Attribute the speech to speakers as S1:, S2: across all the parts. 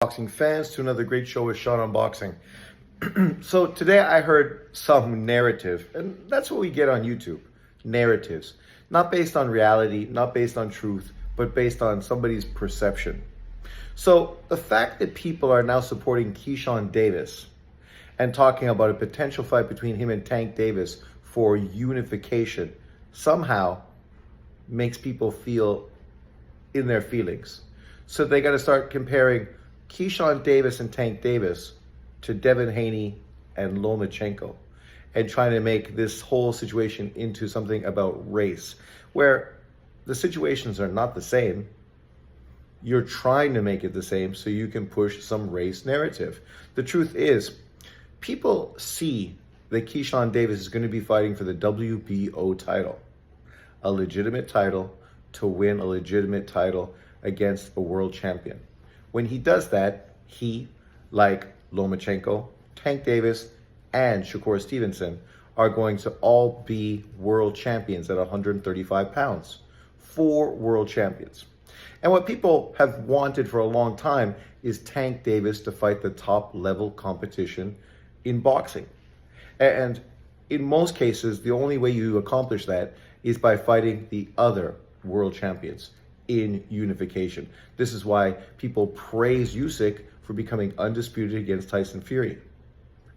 S1: boxing fans, to another great show with Sean on Boxing. So today I heard some narrative, and that's what we get on YouTube, narratives. Not based on reality, not based on truth, but based on somebody's perception. So the fact that people are now supporting Keyshawn Davis and talking about a potential fight between him and Tank Davis for unification somehow makes people feel in their feelings. So they got to start comparing Keyshawn Davis and Tank Davis to Devin Haney and Lomachenko and trying to make this whole situation into something about race, where the situations are not the same. You're trying to make it the same so you can push some race narrative. The truth is, people see that Keyshawn Davis is going to be fighting for the WBO title, a legitimate title, to win a legitimate title against a world champion. When he does that, he, like Lomachenko, Tank Davis, and Shakur Stevenson, are going to all be world champions at 135 pounds. 4 world champions. And what people have wanted for a long time is Tank Davis to fight the top level competition in boxing. And in most cases, the only way you accomplish that is by fighting the other world champions in unification. This is why people praise Usyk for becoming undisputed against Tyson Fury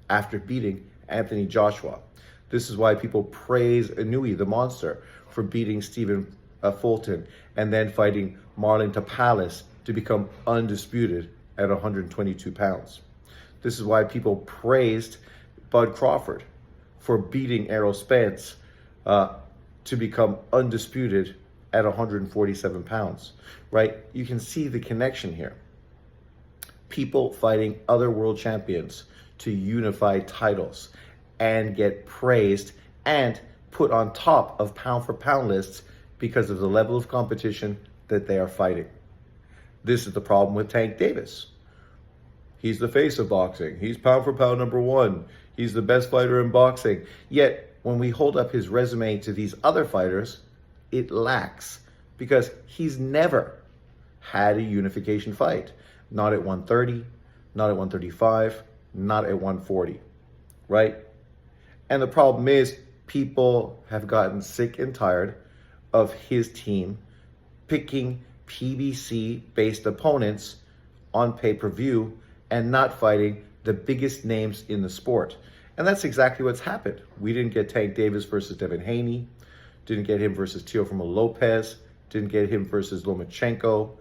S1: after beating Anthony Joshua. This is why people praise Inouye, the monster, for beating Stephen Fulton and then fighting Marlon Tapales to become undisputed at 122 pounds. This is why people praised Bud Crawford for beating Errol Spence to become undisputed at 147 pounds, right? You can see the connection here. People fighting other world champions to unify titles and get praised and put on top of pound for pound lists because of the level of competition that they are fighting. This is the problem with Tank Davis. He's the face of boxing. He's pound for pound #1. He's the best fighter in boxing. Yet, when we hold up his resume to these other fighters, it lacks because he's never had a unification fight. Not at 130, not at 135, not at 140, right? And the problem is people have gotten sick and tired of his team picking PBC-based opponents on pay-per-view and not fighting the biggest names in the sport. And that's exactly what's happened. We didn't get Tank Davis versus Devin Haney, didn't get him versus Teofimo Lopez, didn't get him versus Lomachenko,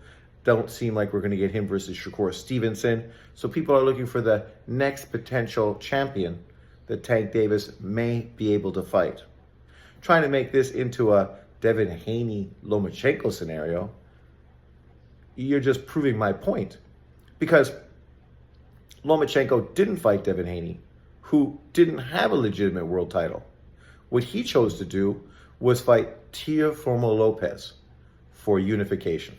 S1: don't seem like we're going to get him versus Shakur Stevenson. So people are looking for the next potential champion that Tank Davis may be able to fight. Trying to make this into a Devin Haney Lomachenko scenario, you're just proving my point. Because Lomachenko didn't fight Devin Haney, who didn't have a legitimate world title. What he chose to do was fight Teofimo Lopez for unification.